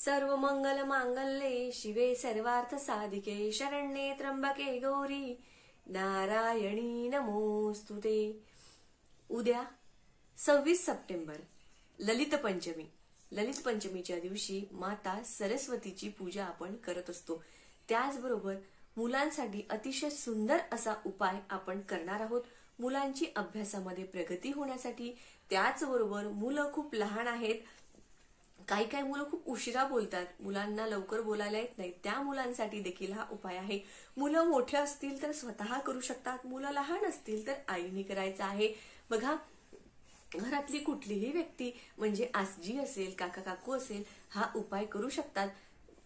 सर्व मंगल मांगल्ये शिवे सर्वार्थ साधिके शरण्ये त्र्यंबके गौरी नारायणी नमोस्तुते। उद्या 26 सप्टेंबर ललित पंचमी। ललित पंचमीच्या दिवशी माता सरस्वतीची पूजा आपण करत असतो। त्याचबरोबर मुलांसाठी अतिशय सुंदर असा उपाय आपण करणार आहोत मुलांची अभ्यासामध्ये प्रगती होण्यासाठी। त्याचबरोबर मुलं खूप लहान आहेत, काही मुलं खूप उशिरा बोलतात, मुलांना लवकर बोलायला येत नाही, त्या मुलांसाठी देखील हा उपाय आहे। मुलं मोठे असतील तर स्वतः करू शकतात, मुलं लहान असतील तर आईने करायचं आहे। बघा, घरातली कुठलीही व्यक्ती म्हणजे आजी असेल, काका काकू असेल, हा उपाय करू शकतात।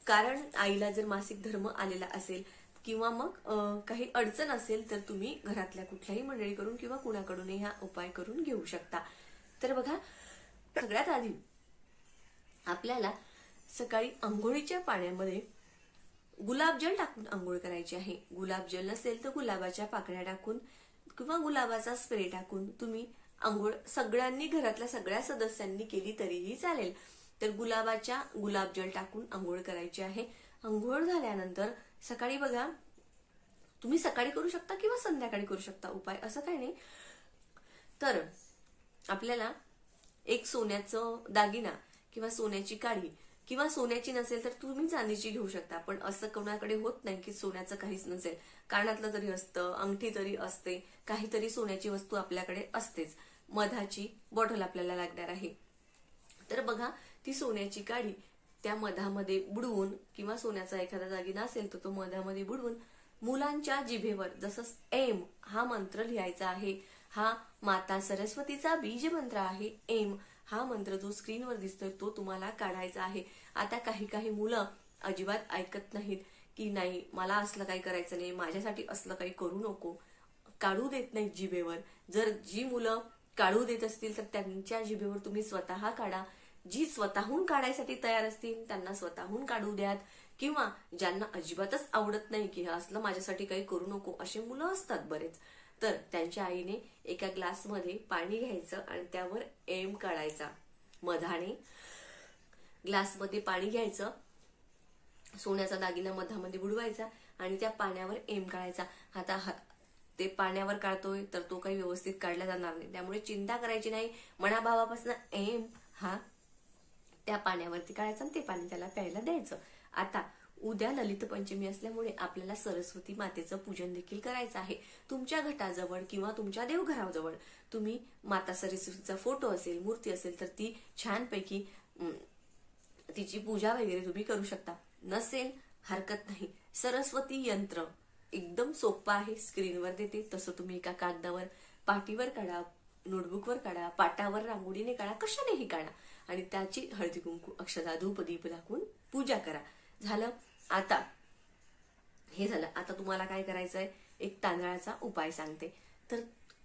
कारण आईला जर मासिक धर्म आलेला असेल किंवा मग काही अडचण असेल तर तुम्ही घरातल्या कुठल्याही मंडळीकडून किंवा कुणाकडूनही हा उपाय करून घेऊ शकता। तर बघा, सगळ्यात आधी आपल्याला सकाळी आंघोळीच्या पाण्यामध्ये गुलाबजल टाकून आंघोळ करायची आहे। गुलाबजल नसेल तर गुलाबाच्या पाकळ्या टाकून किंवा गुलाबाचा स्प्रे टाकून तुम्ही आंघोळ सगळ्यांनी, घरातल्या सगळ्या सदस्यांनी केली तरीही चालेल। तर गुलाबजल टाकून आंघोळ करायची आहे। आंघोळ झाल्यानंतर सकाळी बघा, तुम्ही सकाळी करू शकता किंवा संध्याकाळी करू शकता उपाय, असं काही नाही। तर आपल्याला एक सोन्याचं दागिना किंवा सोन्याची काडी किंवा सोन्याची नसेल तर तुम्ही चांदीची घेऊ शकता। पण असं कोणाकडे होत नाही की सोन्याचं काहीच नसेल, कानातलं तरी असतं, अंगठी तरी असते, काहीतरी सोन्याची वस्तू आपल्याकडे असतेच। मधाची बॉटल आपल्याला लागणार आहे। तर बघा, ती सोन्याची काडी त्या मधामध्ये बुडवून किंवा सोन्याचा एखादा दागिना असेल तर तो मधामध्ये बुडवून मुलांच्या जिभेवर जसं एम हा मंत्र लिहायचा आहे। हा माता सरस्वतीचा बीज मंत्र आहे। एम हा मंत्र जो स्क्रीनवर दिसतोय तो तुम्हाला काढायचा आहे। आता काही मुलं अजिबात ऐकत नाहीत की नाही, मला असलं काही करायचं नाही, माझ्यासाठी असलं काही करू नको, काढू देत नाहीत जिभेवर। जर जी मुलं काढू देत असतील तर त्यांच्या जिभेवर तुम्ही स्वतः काढा। जी स्वतःहून काढायसाठी तयार असतील त्यांना स्वतःहून काढू द्यात, किंवा ज्यांना अजिबातच आवडत नाही की असलं माझ्यासाठी काही करू नको असे मुलं असतात बरेच, तर त्यांच्या आईने एका ग्लासमध्ये पाणी घ्यायचं आणि त्यावर एम काढायचा। मधाने ग्लासमध्ये पाणी घ्यायचं, सोन्याचा दागिना मधामध्ये बुडवायचा आणि त्या पाण्यावर एम काढायचा। आता ते पाण्यावर काढतोय तर तो काही व्यवस्थित काढला जाणार नाही, त्यामुळे चिंता करायची नाही। मनाभावापासून एम हा त्या पाण्यावरती काढायचा आणि ते पाणी त्याला प्यायला द्यायचं। आता उद्या ललित पंचमी असल्यामुळे आपल्याला सरस्वती मातेचं पूजन देखील करायचं आहे। तुमच्या घटाजवळ किंवा तुमच्या देवघराजवळ तुम्ही माता सरस्वतीचा फोटो असेल, मूर्ती असेल तर ती छानपैकी तिची पूजा वगैरे तुम्ही करू शकता। नसेल हरकत नाही, सरस्वती यंत्र एकदम सोपं आहे, स्क्रीनवर देते तसं तुम्ही एका कागदावर, पाटीवर काढा, नोटबुकवर काढा, पाटावर रांगोळीने काढा, कशानेही काढा आणि त्याची हळदी कुंकू अक्षता धूप दीप दाखवून पूजा करा। झालं। आता हे झालं। आता तुम्हाला काय करायचंय, एक तांदळाचा उपाय सांगते। तर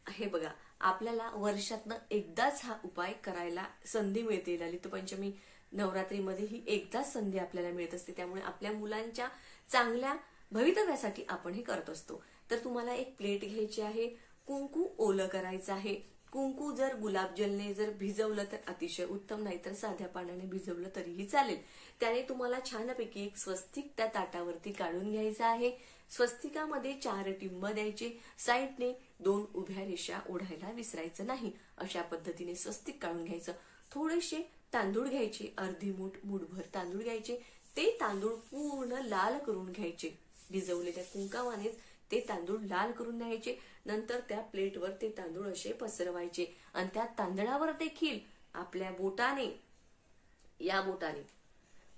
हे बघा, आपल्याला वर्षातनं एकदाच हा उपाय करायला संधी मिळते। ललित पंचमी नवरात्रीमध्ये ही एकदाच संधी आपल्याला मिळत असते, त्यामुळे आपल्या मुलांच्या चांगल्या भवितव्यासाठी आपण हे करत असतो। तर तुम्हाला एक प्लेट घ्यायची आहे, कुंकू ओलं करायचं आहे। कुंकू जर गुलाबजलने जर भिजवलं तर अतिशय उत्तम, नाही तर साध्या पाण्याने भिजवलं तरीही चालेल। त्याने तुम्हाला छानपैकी एक स्वस्तिक त्या ताटावरती काढून घ्यायचं आहे। स्वस्तिकामध्ये 4 टिंब द्यायचे, साईडने 2 उभ्या रेषा ओढायला विसरायचं नाही। अशा पद्धतीने स्वस्तिक काढून घ्यायचं। थोडेसे तांदूळ घ्यायचे, अर्धी मूठभर तांदूळ घ्यायचे, ते तांदूळ पूर्ण लाल करून घ्यायचे। भिजवलेल्या कुंकावानेच ते तांदूळ लाल करून घ्यायचे। नंतर त्या प्लेटवर ते तांदूळ असे पसरवायचे आणि त्या तांदळावर देखील आपल्या बोटाने, या बोटाने,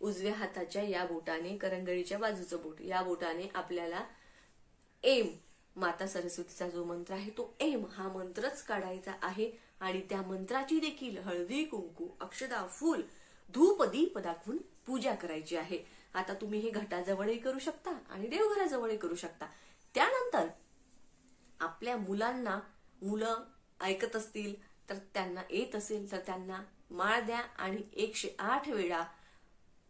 उजव्या हाताच्या या बोटाने, करंगळीच्या बाजूचं बोट, या बोटाने आपल्याला एम, माता सरस्वतीचा जो मंत्र आहे तो एम हा मंत्रच काढायचा आहे आणि त्या मंत्राची देखील हळदी कुंकू अक्षता फूल धूप दीप दाखवून पूजा करायची आहे। आता तुम्ही हे घटाजवळही करू शकता आणि देवघराजवळही करू शकता। त्यानंतर आपल्या मुलांना, मुलं ऐकत असतील तर त्यांना येत असेल तर त्यांना माळ द्या आणि 108 वेळा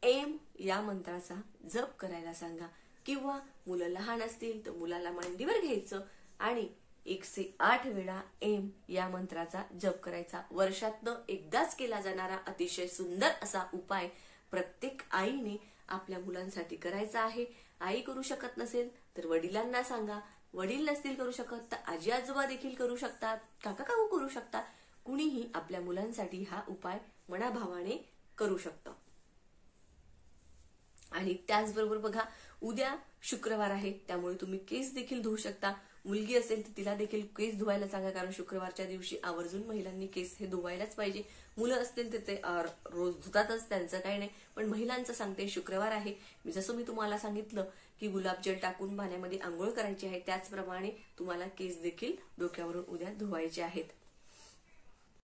एम या मंत्राचा जप करायला सांगा, किंवा मुलं लहान असतील तर मुलाला मांडीवर घ्यायचं आणि 108 वेळा एम या मंत्राचा जप करायचा। वर्षातनं एकदाच केला जाणारा अतिशय सुंदर असा उपाय प्रत्येक आईने आपल्या मुलांसाठी करायचं आहे. आई करू शकत नसेल तर वडिलांना सांगा, वडील नसतील करू शकत तर आजी आजोबा देखील करू शकतात, काका काकू करू शकतात. कुणीही आपल्या मुलांसाठी हा उपाय मनाभावाने करू शकतं. आणि त्याचबरोबर बघा, उद्या शुक्रवार आहे, त्यामुळे तुम्ही केस देखील धुवू शकता. मुलगी असेल तर तिला देखील केस धुवायला सांगा, कारण शुक्रवारच्या दिवशी आवर्जून महिलांनी केस हे धुवायलाच पाहिजे. मुलं असतील तर ते रोज धुतातच, त्यांचं काही नाही, पण महिलांचं सांगते शुक्रवार आहे. जसं मी तुम्हाला सांगितलं की गुलाबजल टाकून पाण्यामध्ये आंघोळ करायची आहे, त्याचप्रमाणे तुम्हाला केस देखील डोक्यावरून उद्या धुवायचे आहेत.